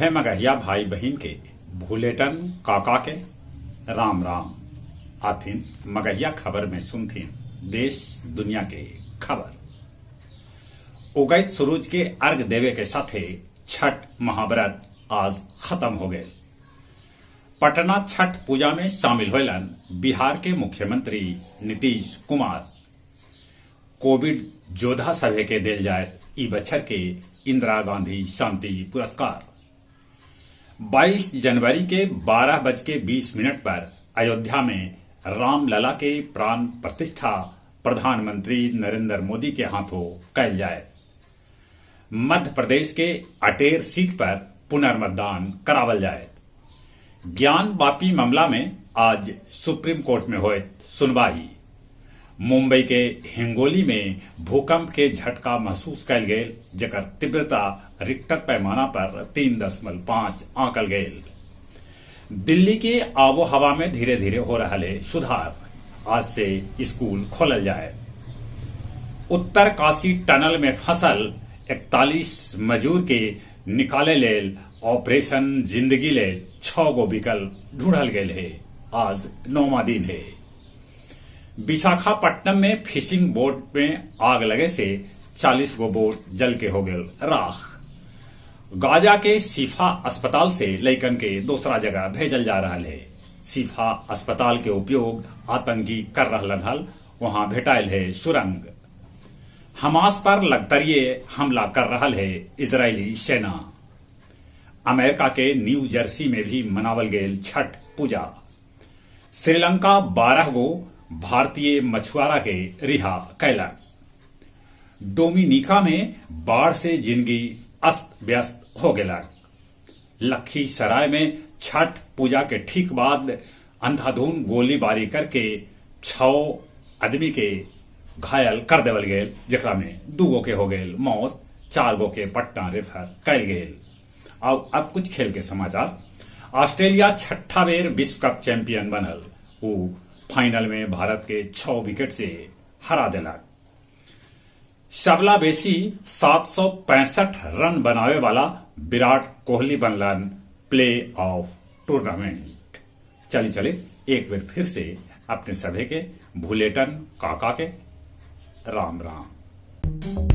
सभे मगहिया भाई बहन के भूलेटन काका के राम राम आथिन मगहिया खबर में सुनथिन देश दुनिया के खबर। उगैत सूरज के अर्घ देवे के साथे छठ महाव्रत आज खत्म हो गए। पटना छठ पूजा में शामिल होलन बिहार के मुख्यमंत्री नीतीश कुमार। कोविड योद्धा सभे के दिल जाए ई बछर के इंदिरा गांधी शांति पुरस्कार। 22 जनवरी के 12:20 पर अयोध्या में रामलला के प्राण प्रतिष्ठा प्रधानमंत्री नरेंद्र मोदी के हाथों कैल जाए। मध्य प्रदेश के अटेर सीट पर पुनर्मतदान करावल जाए। ज्ञान वापी मामला में आज सुप्रीम कोर्ट में हुए सुनवाई। मुंबई के हिंगोली में भूकंप के झटका महसूस कैल गए, जकर तीव्रता रिक्टर पैमाना पर 3.5 आंकल गए। दिल्ली के आबो हवा में धीरे धीरे हो रहा है सुधार। आज से स्कूल खोलल जाए। उत्तर काशी टनल में फसल 41 मजूर के निकाले लेल ऑपरेशन जिंदगी लेल 6 गो विकल्प ढूंढल गए है। आज 9वां दिन है। विशाखापट्टनम में फिशिंग बोट में आग लगे से 40 गो बोट जल के हो गए राख। गाजा के शिफा अस्पताल से लइकन के दूसरा जगह भेजल जा रहा है। शिफा अस्पताल के उपयोग आतंकी कर रहलन हल, वहां भेटाइल है सुरंग। हमास पर लगातार हमला कर रहा है इजरायली सेना। अमेरिका के न्यू जर्सी में भी मनावल गए छठ पूजा। श्रीलंका 12 गो भारतीय मछुआरा के रिहा कैलक। डोमिनिका में बाढ़ से जिंदगी अस्त व्यस्त हो गया। लखीसराय में छठ पूजा के ठीक बाद अंधाधुंध गोलीबारी करके 6 आदमी के घायल कर देवल गए, जरा में 2 गो के हो गए मौत, 4 गो के पटना रेफर कैल गए। अब कुछ खेल के समाचार। ऑस्ट्रेलिया 6ठा बेर विश्व कप चैंपियन बनल। वो फाइनल में भारत के 6 विकेट से हरा दिलक। सबला बेसी 765 रन बनावे वाला Virat Kohli बनलन play of tournament. चले एक बार फिर से अपने सभी के भूलेटन काका के राम राम।